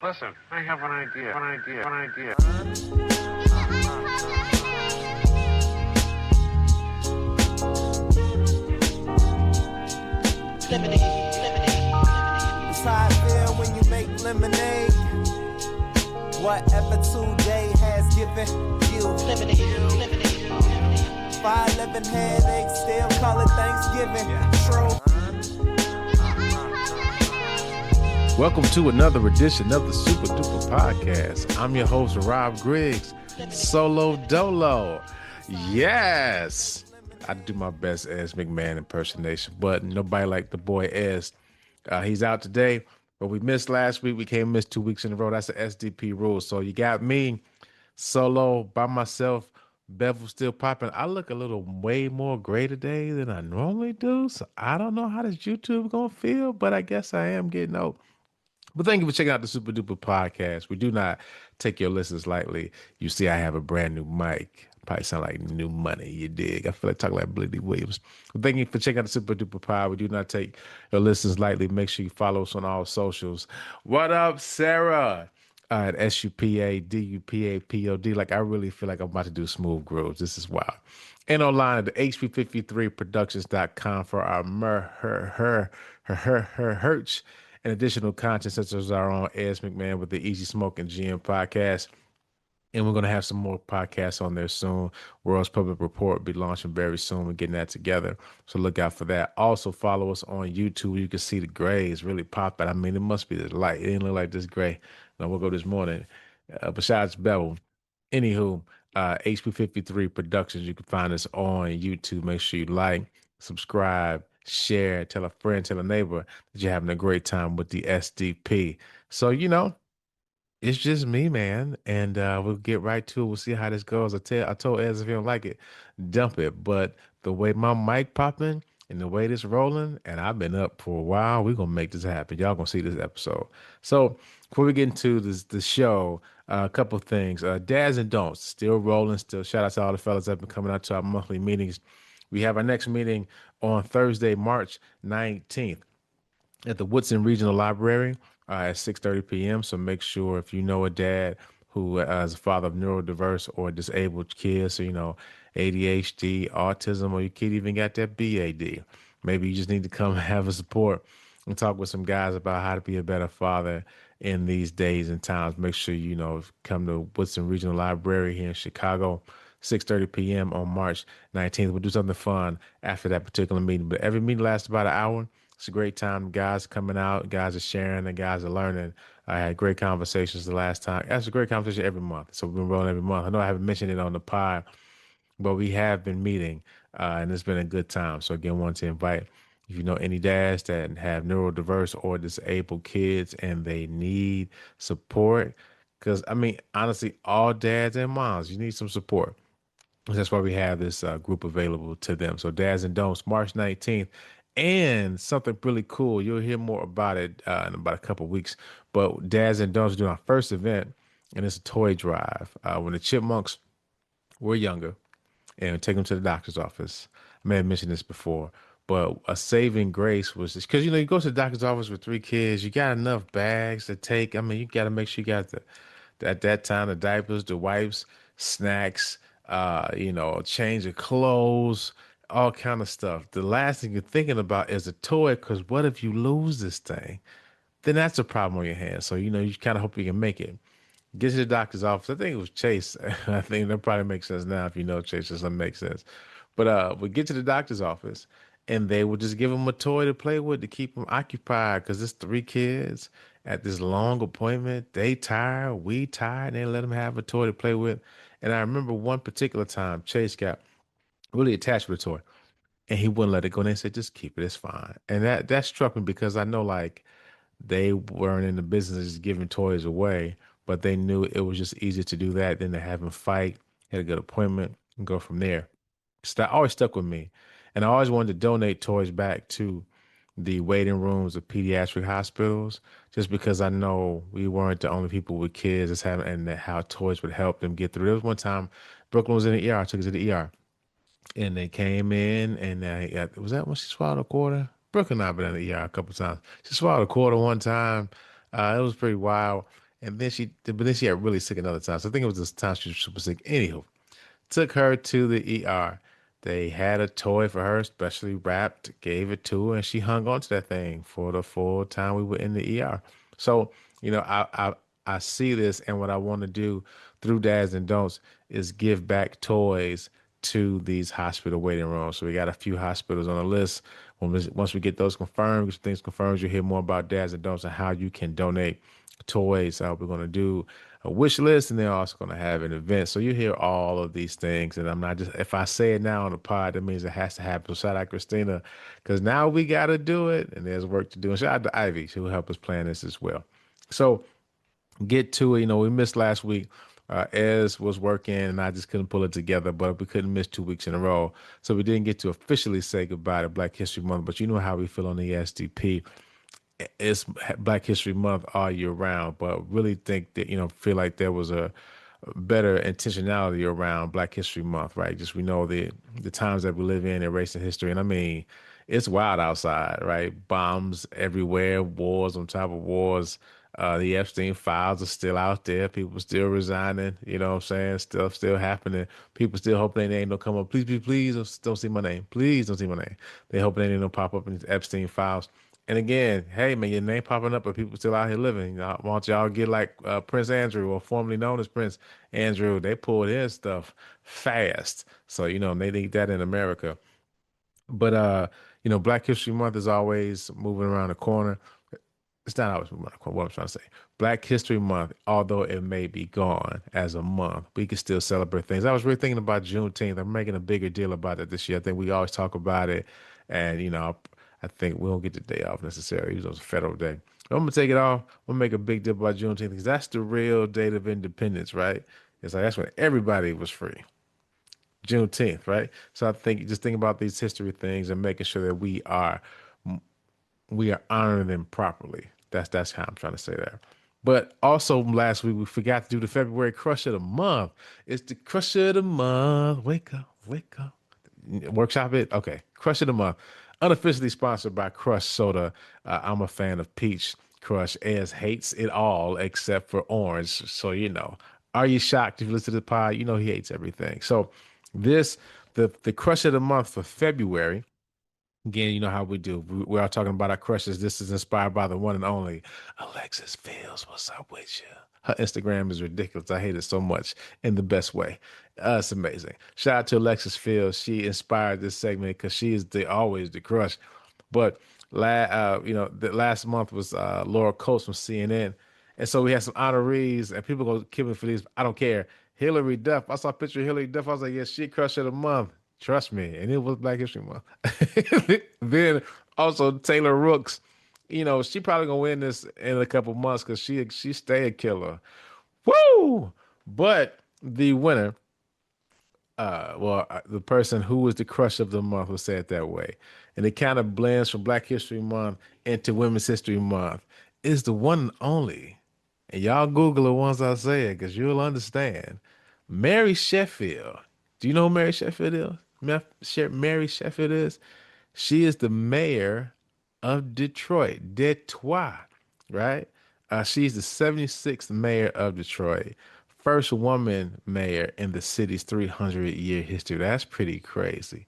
Listen, I have an idea. It's how I feel when you make lemonade. Whatever today has given you. 5'11" headaches, still call it Thanksgiving. True. Welcome to another edition of the Super Duper Podcast. I'm your host, Rob Griggs, Solo Dolo. Yes, I do my best as McMahon impersonation, but nobody like the boy Ez. He's out today, but we missed last week. We can't miss 2 weeks in a row. That's the SDP rule. So you got me solo by myself. Bevel still popping. I look a little way more gray today than I normally do. So I don't know how this YouTube gonna feel, but I guess I am getting old. But thank you for checking out the Super Duper Podcast. We do not take your listens lightly. You see, I have a brand new mic. Probably sound like new money, you dig? I feel like talking like Billy Williams. But thank you for checking out the Super Duper Pod. We do not take your listens lightly. Make sure you follow us on all socials. What up, Sarah? At SUPADUPAPOD. Like, I really feel like I'm about to do Smooth Grooves. This is wild. And online at the HP53productions.com for our herch and additional content such as our own Ez McMahon with the Easy Smoke and GM podcast. And we're going to have some more podcasts on there soon. World's Public Report will be launching very soon. We're getting that together. So look out for that. Also follow us on YouTube. You can see the gray is really popping. I mean, it must be the light. It didn't look like this gray. I woke up this morning. Besides Bevel. Anywho, HP53 Productions. You can find us on YouTube. Make sure you like, subscribe, share, tell a friend, tell a neighbor that you're having a great time with the SDP. So, it's just me, man, and we'll get right to it. We'll see how this goes. I told Ez if you don't like it, dump it. But the way my mic popping and the way this rolling, and I've been up for a while, we're gonna make this happen. Y'all gonna see this episode. So before we get into the show, a couple things. Dads and don'ts still rolling. Still shout out to all the fellas that have been coming out to our monthly meetings. We have our next meeting on Thursday, March 19th at the Woodson Regional Library at 6:30 p.m. So make sure if you know a dad who is a father of neurodiverse or disabled kids, so ADHD, autism, or your kid even got that BAD, maybe you just need to come have a support and talk with some guys about how to be a better father in these days and times. Make sure come to Woodson Regional Library here in Chicago. 6:30 p.m. on March 19th. We'll do something fun after that particular meeting. But every meeting lasts about an hour. It's a great time. Guys coming out, guys are sharing, and guys are learning. I had great conversations the last time. That's a great conversation every month. So we've been rolling every month. I know I haven't mentioned it on the pod, but we have been meeting, and it's been a good time. So again, want to invite, if you know any dads that have neurodiverse or disabled kids and they need support, because honestly, all dads and moms, you need some support. That's why we have this group available to them. So Dads and Don'ts, March 19th. And something really cool. You'll hear more about it in about a couple of weeks. But Dads and Don'ts doing our first event, and it's a toy drive. When the chipmunks were younger, and take them to the doctor's office. I may have mentioned this before, but a saving grace was this, because you go to the doctor's office with 3 kids, you got enough bags to take. You got to make sure you got at that time the diapers, the wipes, snacks, change of clothes, all kind of stuff. The last thing you're thinking about is a toy, because what if you lose this thing? Then that's a problem on your hands. So, you kind of hope you can make it. Get to the doctor's office. I think it was Chase. I think that probably makes sense now if you know Chase. It doesn't make sense. But we get to the doctor's office, and they would just give them a toy to play with to keep them occupied, because it's 3 kids at this long appointment. They tired, we tired, and they let them have a toy to play with. And I remember one particular time, Chase got really attached with the toy, and he wouldn't let it go. And they said, just keep it, it's fine. And that struck me, because I know, like, they weren't in the business of just giving toys away, but they knew it was just easier to do that than to have him fight, had a good appointment, and go from there. So that always stuck with me. And I always wanted to donate toys back to the waiting rooms of pediatric hospitals, just because I know we weren't the only people with kids that's having, and how toys would help them get through. There was one time Brooklyn was in the ER. I took her to the ER, and they came in, and was that when she swallowed a quarter? Brooklyn and I have been in the ER a couple of times. She swallowed a quarter one time. It was pretty wild. and then she got really sick another time. So I think it was this time she was super sick. Anywho, took her to the ER. They had a toy for her, specially wrapped, gave it to her, and she hung on to that thing for the full time we were in the ER. So, you know, I see this, and what I want to do through Dads and Don'ts is give back toys to these hospital waiting rooms. So we got a few hospitals on the list. Once we get those confirmed, things confirmed, you'll hear more about Dads and Don'ts and how you can donate toys. We're going to do a wish list, and they're also going to have an event. So you hear all of these things, and I'm not just if I say it now on the pod, that means it has to happen. So shout out Christina, because now we got to do it, and there's work to do. And shout out to Ivy, who helped us plan this as well. So get to it. You know, we missed last week. Ez was working, and I just couldn't pull it together, but we couldn't miss 2 weeks in a row. So we didn't get to officially say goodbye to Black History Month, but you know how we feel on the SDP. It's Black History Month all year round, but really think that, feel like there was a better intentionality around Black History Month, right? Just we know the times that we live in race and history. And I mean, it's wild outside, right? Bombs everywhere, wars on top of wars. The Epstein files are still out there. People still resigning. You know what I'm saying? Stuff still happening. People still hoping they ain't no come up. Please, please, please don't see my name. Please don't see my name. They hoping they ain't no pop up in these Epstein files. And again, hey man, your name popping up, but people still out here living. Why don't y'all get like Prince Andrew, or formerly known as Prince Andrew? They pulled his stuff fast, so they need that in America. But Black History Month is always moving around the corner. It's not always moving around the corner. What I'm trying to say, Black History Month, although it may be gone as a month, we can still celebrate things. I was really thinking about Juneteenth. I'm making a bigger deal about it this year. I think we always talk about it, and I think we don't get the day off necessarily. It's a federal day. I'm gonna take it off. I'm gonna make a big deal about Juneteenth because that's the real date of independence, right? It's like that's when everybody was free. Juneteenth, right? So I think just think about these history things and making sure that we are honoring them properly. That's how I'm trying to say that. But also last week we forgot to do the February crush of the month. It's the crush of the month. Wake up, wake up. Workshop it. Okay, crush of the month. Unofficially sponsored by Crush Soda. I'm a fan of peach crush. Ez hates it all except for orange. So are you shocked if you listen to the pod? You know he hates everything. So this the crush of the month for February. Again, you know how we do. We are talking about our crushes. This is inspired by the one and only Alexis Fields. What's up with you? Her Instagram is ridiculous. I hate it so much in the best way. It's amazing. Shout out to Alexis Fields. She inspired this segment because she is always the crush. But the last month was Laura Coates from CNN, and so we had some honorees, and people go kill me for these. I don't care. Hillary Duff. I saw a picture of Hillary Duff. I was like, yeah, she crush of the month. Trust me. And it was Black History Month. Then also Taylor Rooks. She probably gonna win this in a couple months because she stay a killer. Woo! But the winner, the person who was the crush of the month will say it that way. And it kind of blends from Black History Month into Women's History Month, is the one and only. And y'all Google it once I say it because you'll understand. Mary Sheffield. Do you know who Mary Sheffield is? Mary Sheffield is? She is the mayor of Detroit, right? She's the 76th mayor of Detroit, first woman mayor in the city's 300-year history. That's pretty crazy.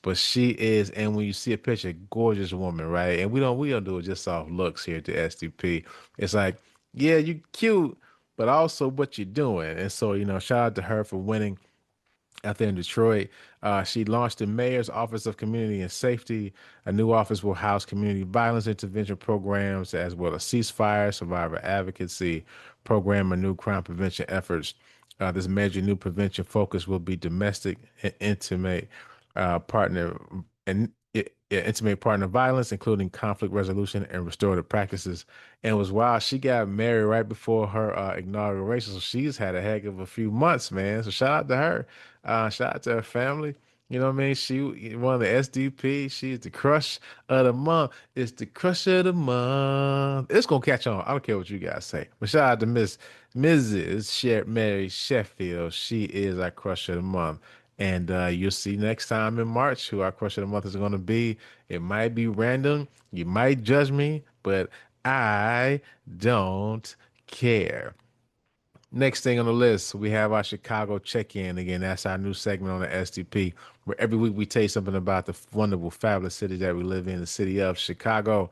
But she is, and when you see a picture, gorgeous woman, right? And we don't do it just off looks here at the SDP. It's like, yeah, you cute, but also what you're doing. And so, shout out to her for winning out there in Detroit. She launched the Mayor's Office of Community and Safety. A new office will house community violence intervention programs as well as ceasefire, survivor advocacy program, and new crime prevention efforts. This major new prevention focus will be domestic and intimate partner and intimate partner violence, including conflict resolution and restorative practices. And it was wild. She got married right before her inauguration, so she's had a heck of a few months, man. So shout out to her. Shout out to her family. You know what I mean? She one of the SDP. She's the crush of the month. It's the crush of the month. It's gonna catch on. I don't care what you guys say. But shout out to Mary Sheffield. She is our crush of the month. And you'll see next time in March who our crush of the month is going to be. It might be random. You might judge me, but I don't care. Next thing on the list, we have our Chicago check-in. Again, that's our new segment on the SDP, where every week we tell you something about the wonderful, fabulous city that we live in, the city of Chicago.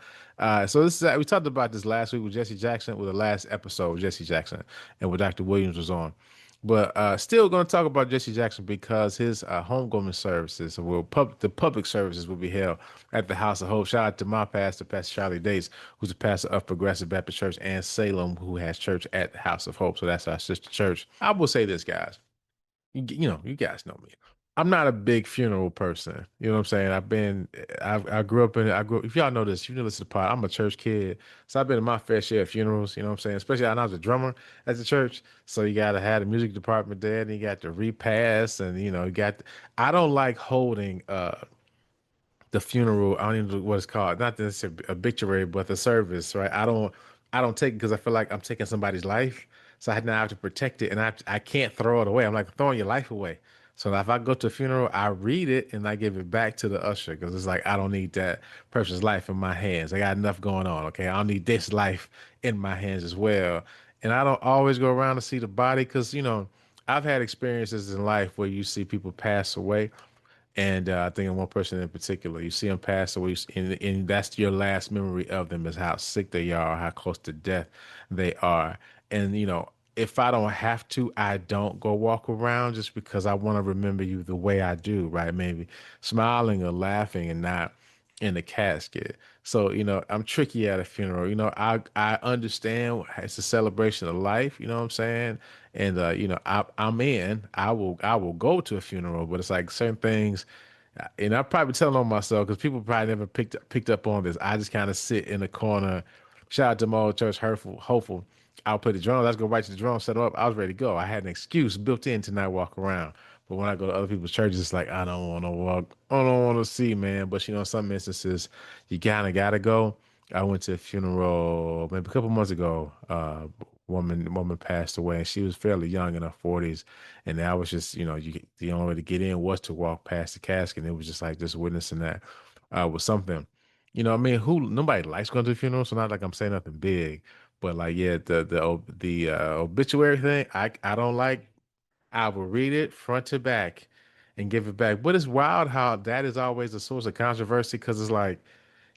So this is we talked about this last week with Jesse Jackson, with the last episode with Jesse Jackson, and with Dr. Williams was on. But still going to talk about Jesse Jackson because his homegoing services, the public services, will be held at the House of Hope. Shout out to my pastor, Pastor Charlie Dates, who's a pastor of Progressive Baptist Church, and Salem, who has church at the House of Hope. So that's our sister church. I will say this, guys. You guys know me. I'm not a big funeral person. You know what I'm saying? I grew up in it. If y'all know this, you know, listen to the pod. I'm a church kid. So I've been in my fair share of funerals, you know what I'm saying? Especially when I was a drummer at the church. So you got to have the music department there, and you got the repast, and, I don't like holding, the funeral. I don't even know what it's called. Not that it's a obituary, but the service, right? I don't take it because I feel like I'm taking somebody's life. So I now have to protect it, and I can't throw it away. I'm like throwing your life away. So if I go to a funeral, I read it and I give it back to the usher because it's like I don't need that person's life in my hands. I got enough going on. Okay, I don't need this life in my hands as well. And I don't always go around to see the body because I've had experiences in life where you see people pass away, and I think of one person in particular, you see them pass away, and that's your last memory of them is how sick they are, how close to death they are. And, if I don't have to, I don't go walk around just because I want to remember you the way I do, right? Maybe smiling or laughing and not in the casket. So, I'm tricky at a funeral. I understand it's a celebration of life, you know what I'm saying? And I will go to a funeral, but it's like certain things, and I'm probably telling on myself because people probably never picked up on this. I just kind of sit in the corner. Shout out to my old church, hopeful. I'll put the drum. Let's go right to the drum, set them up. I was ready to go. I had an excuse built in to not walk around. But when I go to other people's churches, it's like I don't want to walk. I don't want to see, man. But in some instances, you kind of gotta go. I went to a funeral maybe a couple months ago. Woman passed away, and she was fairly young in her 40s. And I was just, the only way to get in was to walk past the casket. And it was just like just witnessing that was something. I mean, who nobody likes going to the funeral, so not like I'm saying nothing big, but like yeah, the obituary thing, I don't like. I will read it front to back and give it back. But it's wild how that is always a source of controversy because it's like,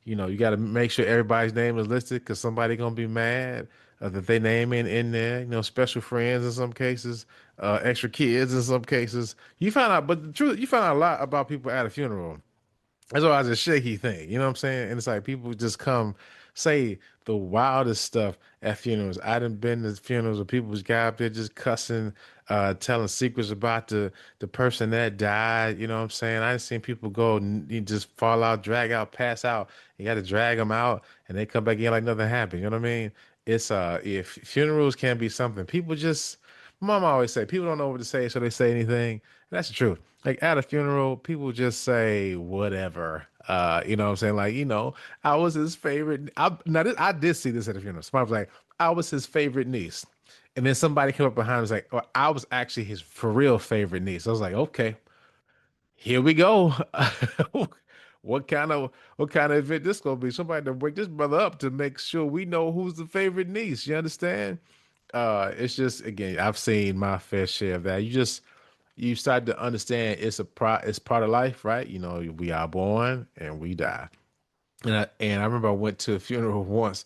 you got to make sure everybody's name is listed because somebody gonna be mad that they name in there. Special friends in some cases, extra kids in some cases. You find out, but the truth, you find out a lot about people at a funeral. That's always a shaky thing, you know what I'm saying? And it's like people just come say the wildest stuff at funerals. I done been to funerals where people just got up there just cussing, telling secrets about the person that died. You know what I'm saying? I done seen people go and you just fall out, drag out, pass out. You got to drag them out, and they come back in like nothing happened. You know what I mean? It's if funerals can be something, people just. Mama always say people don't know what to say, so they say anything. That's the truth. Like at a funeral, people just say whatever. You know what I'm saying? Like, I was his favorite. I did see this at a funeral. Somebody was like, I was his favorite niece. And then somebody came up behind and was like, oh, I was actually his for real favorite niece. I was like, okay, here we go. What kind of event this gonna be? Somebody to wake this brother up to make sure we know who's the favorite niece. You understand? It's just again, I've seen my fair share of that. You start to understand it's part of life, right? We are born and we die. And I remember I went to a funeral once.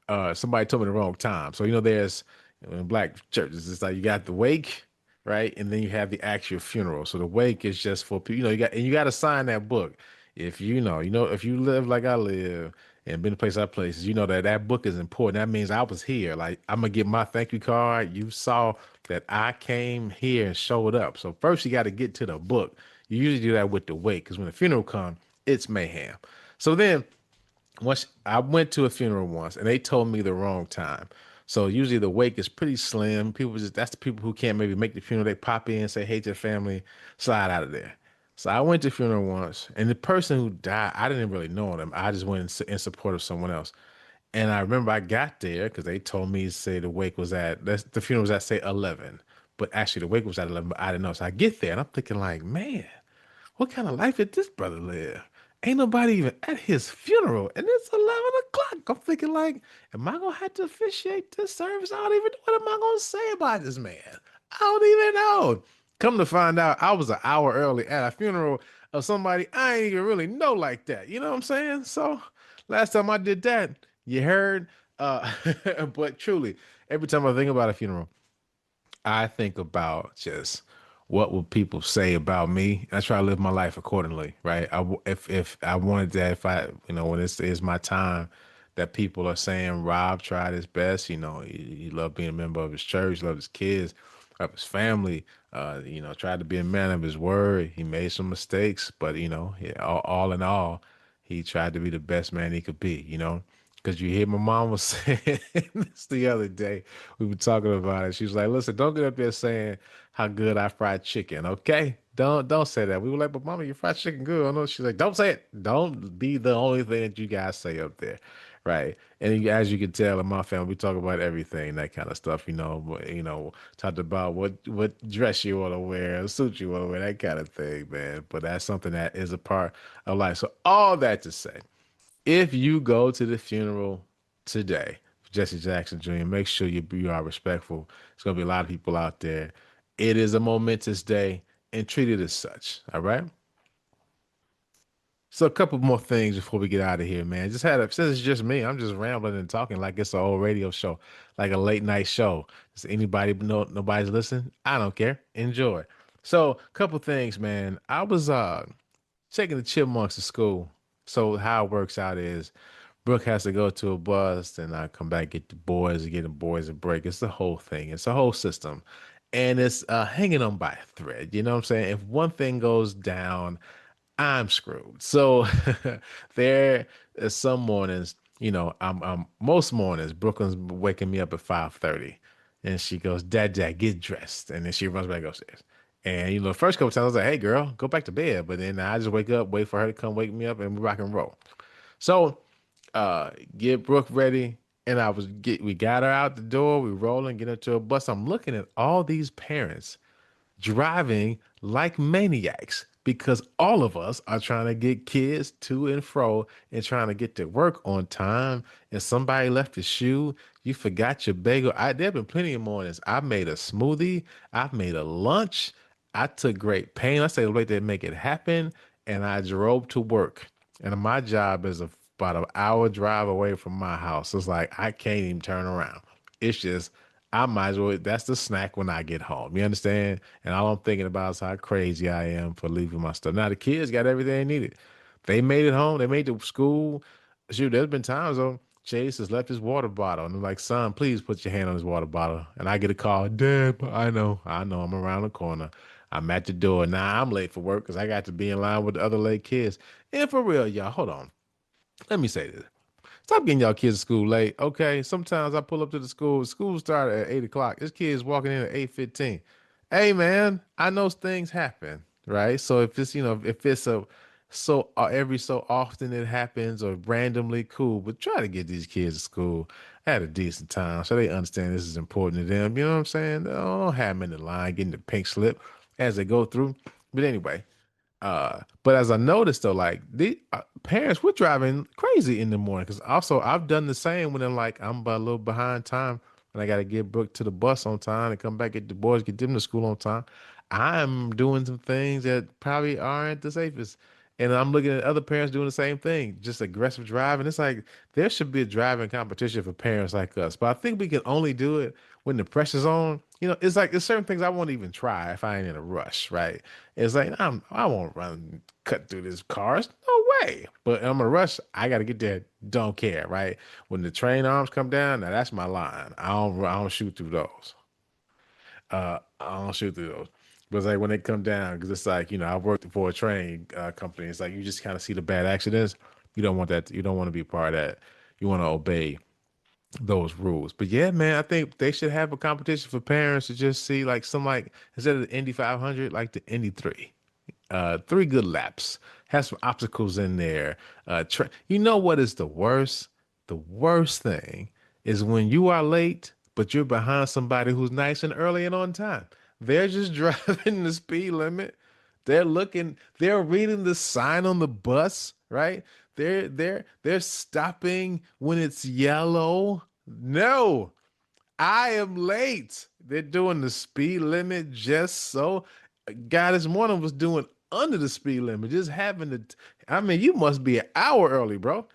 Somebody told me the wrong time. So there's in black churches, it's like you got the wake, right, and then you have the actual funeral. So the wake is just for people. You got to sign that book. If if you live like I live and been to place I places, you know that book is important. That means I was here. Like I'm gonna get my thank you card. You saw that I came here and showed up. So first you got to get to the book. You usually do that with the wake because when the funeral comes, it's mayhem. So then once I went to a funeral once and they told me the wrong time. So usually the wake is pretty slim. That's the people who can't maybe make the funeral. They pop in, say hey to their family, slide out of there. So I went to a funeral once, and the person who died, I didn't really know them. I just went in support of someone else. And I remember I got there because they told me to say the funeral was at say 11, but actually the wake was at 11. But I didn't know. So I get there and I'm thinking like, man, what kind of life did this brother live? Ain't nobody even at his funeral, and it's 11 o'clock. I'm thinking like, am I gonna have to officiate this service? I don't even know what am I gonna say about this man. I don't even know. Come to find out, I was an hour early at a funeral of somebody I ain't even really know like that. You know what I'm saying? So last time I did that, you heard. Uh, but truly, every time I think about a funeral, I think about just what will people say about me. I try to live my life accordingly, right? If I wanted that, if I when it's is my time, that people are saying Rob tried his best. He loved being a member of his church, loved his kids, of his family. Tried to be a man of his word. He made some mistakes, but all in all, he tried to be the best man he could be. Because you hear my mom was saying this the other day. We were talking about it. She was like, "Listen, don't get up there saying how good I fried chicken, okay? Don't say that." We were like, "But mama, your fried chicken good." I know. She's like, "Don't say it. Don't be the only thing that you guys say up there, right?" And as you can tell in my family, we talk about everything, that kind of stuff. Talked about what dress you want to wear, suit you want to wear, that kind of thing, man. But that's something that is a part of life. So all that to say, if you go to the funeral today, Jesse Jackson Jr., make sure you are respectful. There's gonna be a lot of people out there. It is a momentous day, and treat it as such. All right. So a couple more things before we get out of here, man. Since it's just me, I'm just rambling and talking like it's an old radio show, like a late night show. Does anybody know nobody's listening? I don't care. Enjoy. So, couple things, man. I was taking the chipmunks to school. So how it works out is Brooke has to go to a bus, and I come back, get the boys, and get the boys a break. It's the whole thing. It's a whole system. And it's hanging on by a thread. You know what I'm saying? If one thing goes down, I'm screwed. So there is some mornings, I'm most mornings, Brooklyn's waking me up at 5:30. And she goes, Dad, get dressed. And then she runs back upstairs. And the first couple times I was like, hey girl, go back to bed. But then I just wake up, wait for her to come wake me up, and we rock and roll. So get Brooke ready. And we got her out the door, we rolling, get her to a bus. I'm looking at all these parents driving like maniacs because all of us are trying to get kids to and fro and trying to get to work on time. And somebody left his shoe. You forgot your bagel. There have been plenty of mornings. I made a smoothie. I've made a lunch. I took great pain. I said, wait, they make it happen. And I drove to work. And my job is about an hour drive away from my house. It's like I can't even turn around. It's just I might as well. That's the snack when I get home. You understand? And all I'm thinking about is how crazy I am for leaving my stuff. Now the kids got everything they needed. They made it home. They made it to school. Shoot, there's been times though. Chase has left his water bottle, and I'm like, "Son, please put your hand on his water bottle." And I get a call, "Dad, but I know, I'm around the corner. I'm at the door. Now I'm late for work because I got to be in line with the other late kids." And for real, y'all, hold on. Let me say this. Stop getting y'all kids to school late. Okay. Sometimes I pull up to the school. School started at 8 o'clock. This kid's walking in at 8:15. Hey man, I know things happen, right? So if it's every so often it happens or randomly, cool. But try to get these kids to school at a decent time so they understand this is important to them. You know what I'm saying? Don't have them in the line getting the pink slip as they go through. But anyway, but as I noticed though, like the parents, we're driving crazy in the morning because also I've done the same when I'm a little behind time and I got to get booked to the bus on time and come back, get the boys, get them to school on time. I'm doing some things that probably aren't the safest. And I'm looking at other parents doing the same thing, just aggressive driving. It's like there should be a driving competition for parents like us. But I think we can only do it when the pressure's on. It's like there's certain things I won't even try if I ain't in a rush, right? It's like I won't run cut through this cars. No way. But I'm in a rush. I got to get there. Don't care, right? When the train arms come down, now that's my line. I don't shoot through those. I don't shoot through those. But it's like when they come down, because it's like I worked for a train company. It's like you just kind of see the bad accidents. You don't want that. You don't want to be part of that. You want to obey those rules. But yeah, man, I think they should have a competition for parents to just see like instead of the Indy 500, like the Indy 3. Three good laps. Have some obstacles in there. You know what is the worst? The worst thing is when you are late, but you're behind somebody who's nice and early and on time. They're just driving the speed limit. They're reading the sign on the bus. right? They're stopping when it's yellow. No, I am late. They're doing the speed limit just so. God, this morning was doing under the speed limit, just having to. I mean, you must be an hour early, bro.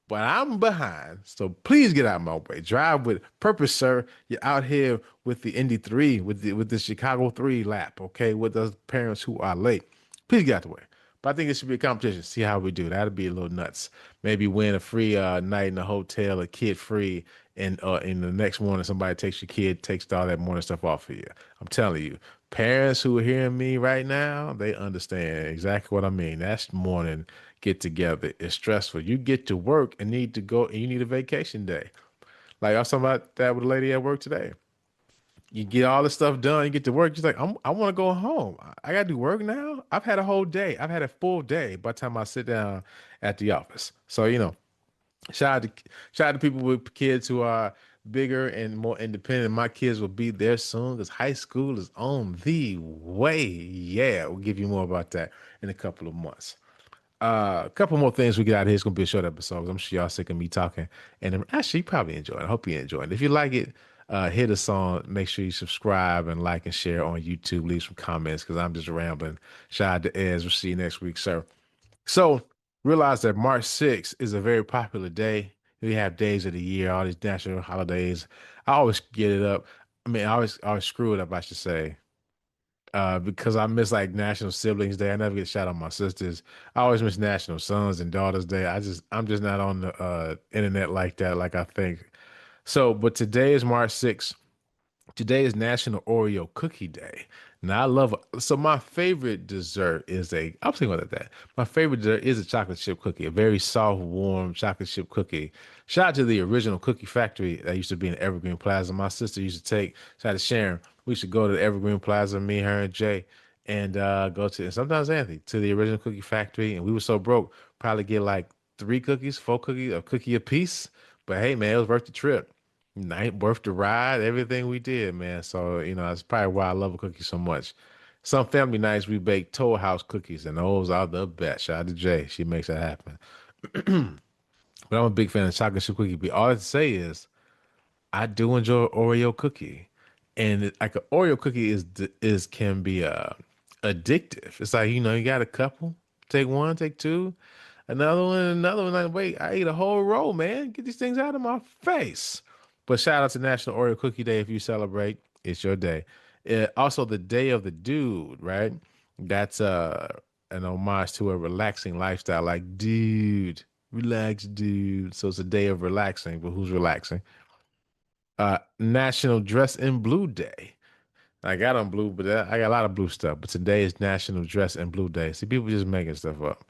But I'm behind. So please get out of my way. Drive with purpose, sir. You're out here with the Indy 3, with the Chicago 3 lap, okay, with those parents who are late. Please get out the way. But I think it should be a competition. See how we do. That'd be a little nuts. Maybe win a free night in the hotel, a kid free, and in the next morning somebody takes your kid, takes all that morning stuff off of you. I'm telling you, parents who are hearing me right now, they understand exactly what I mean. That's morning get together. It's stressful. You get to work and need to go, and you need a vacation day. Like I was talking about that with a lady at work today. You get all the stuff done, you get to work. She's like, I want to go home. I got to do work now. I've had a whole day. I've had a full day by the time I sit down at the office. So, shout out to shout out to people with kids who are bigger and more independent. My kids will be there soon because high school is on the way. Yeah, we'll give you more about that in a couple of months. A couple more things we get out of here. It's gonna be a short episode 'cause I'm sure y'all sick of me talking. And actually, you probably enjoy it. I hope you enjoy it. If you like it, hit us on. Make sure you subscribe and like and share on YouTube. Leave some comments because I'm just rambling. Shout out to Ez. We'll see you next week, sir. So realize that March 6th is a very popular day. We have days of the year, all these national holidays. I always get it up. I mean, I always screw it up, I should say, because I miss like National Siblings Day. I never get shout out my sisters. I always miss National Sons and Daughters Day. I'm just not on the internet like that, like I think. So, but today is March 6th. Today is National Oreo Cookie Day. Now I love so my favorite dessert is I'm thinking about that. My favorite dessert is a chocolate chip cookie, a very soft, warm chocolate chip cookie. Shout out to the original cookie factory that used to be in Evergreen Plaza. My sister used to shout out to Sharon. We used to go to the Evergreen Plaza, me, her, and Jay, and go to and sometimes Anthony to the original cookie factory. And we were so broke, probably get like three cookies, four cookies, a cookie a piece. But hey, man, it was worth the trip. Night worth the ride, everything we did, man. So, that's probably why I love a cookie so much. Some family nights we bake Toll House cookies, and those are the best. Shout out to Jay. She makes that happen. But I'm a big fan of chocolate chip cookie. But all I have to say is I do enjoy Oreo cookie. And like an Oreo cookie is can be addictive. It's like, you got a couple, take one, take two, another one. Like, wait, I ate a whole roll, man. Get these things out of my face. But shout out to National Oreo Cookie Day if you celebrate. It's your day. Also, the Day of the Dude, right? That's an homage to a relaxing lifestyle. Like, dude, relax, dude. So it's a day of relaxing, but who's relaxing? National Dress in Blue Day. I got on blue, but I got a lot of blue stuff. But today is National Dress in Blue Day. See, people just making stuff up.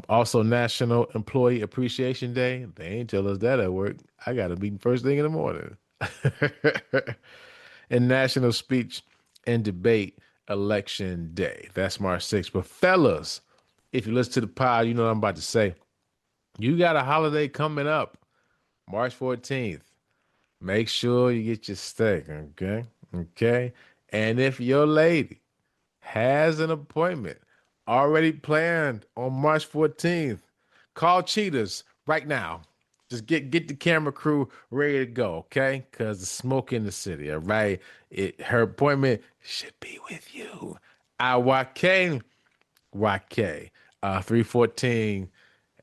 Also National Employee Appreciation Day. They ain't tell us that at work. I got a meeting first thing in the morning. And National Speech and Debate Election Day. That's March 6th. But fellas, if you listen to the pod, you know what I'm about to say. You got a holiday coming up, March 14th. Make sure you get your steak, okay? Okay. And if your lady has an appointment already planned on March 14th, call Cheetahs right now. Just get the camera crew ready to go, okay? Because the smoke in the city, all right? Her appointment should be with you. IYK, YK, 314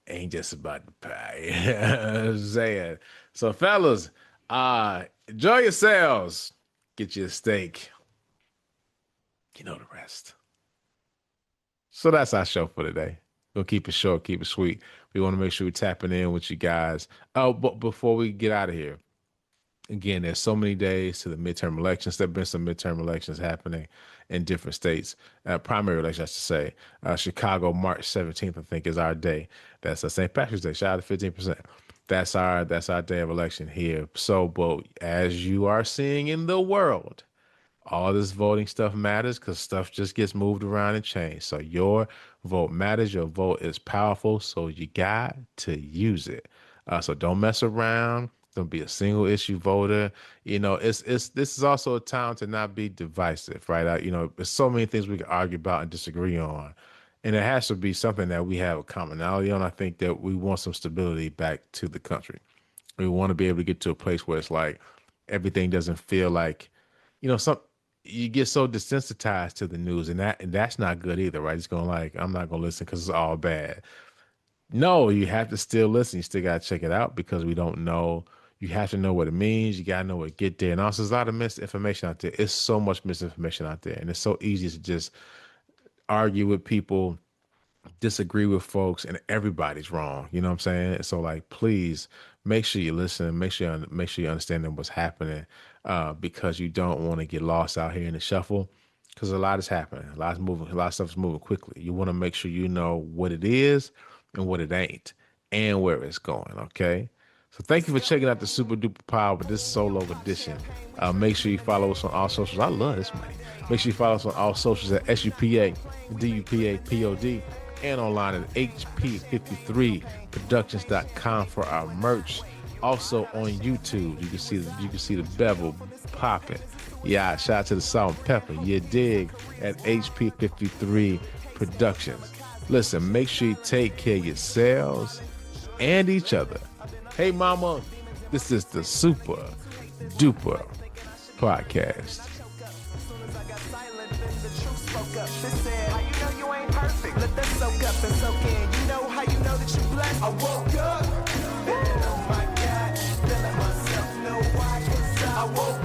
ain't just about the pie. I'm saying. So, fellas, enjoy yourselves. Get you a steak. You know the rest. So that's our show for today. We'll keep it short, keep it sweet. We want to make sure we're tapping in with you guys. Oh, but before we get out of here, again, there's so many days to the midterm elections. There have been some midterm elections happening in different states. Primary elections, I should say. Chicago, March 17th, I think, is our day. That's a St. Patrick's Day. Shout out to 15%. That's our day of election here. So, but as you are seeing in the world, all this voting stuff matters because stuff just gets moved around and changed. So your vote matters. Your vote is powerful. So you got to use it. So don't mess around. Don't be a single issue voter. This is also a time to not be divisive, right? There's so many things we can argue about and disagree on. And it has to be something that we have a commonality on. I think that we want some stability back to the country. We want to be able to get to a place where it's like everything doesn't feel like, some you get so desensitized to the news, and that's not good either, right? It's going like, I'm not gonna listen because it's all bad. No, you have to still listen. You still gotta check it out because we don't know. You have to know what it means. You gotta know what to get there. And also, there's a lot of misinformation out there. It's so much misinformation out there, and it's so easy to just argue with people, disagree with folks, and everybody's wrong. You know what I'm saying? So like, please make sure you listen. Make sure you understand what's happening, because you don't want to get lost out here in the shuffle. Because a lot is happening. A lot's moving. A lot of stuff is moving quickly. You want to make sure you know what it is and what it ain't, and where it's going. Okay. So thank you for checking out the Super Duper Power with this solo edition. Make sure you follow us on all socials. I love this, man. Make sure you follow us on all socials at SUPA, and online at HP53productions.com for our merch. Also on YouTube, you can see the bevel popping. Yeah, shout out to the salt and pepper. You dig at HP53 Productions. Listen, make sure you take care of yourselves and each other. Hey, mama, this is the Super Duper Podcast. How you know you ain't perfect? Let that soak up and soak in. You know how you know that you blessed? I woke up, and oh my God, feeling myself, know why? 'Cause I woke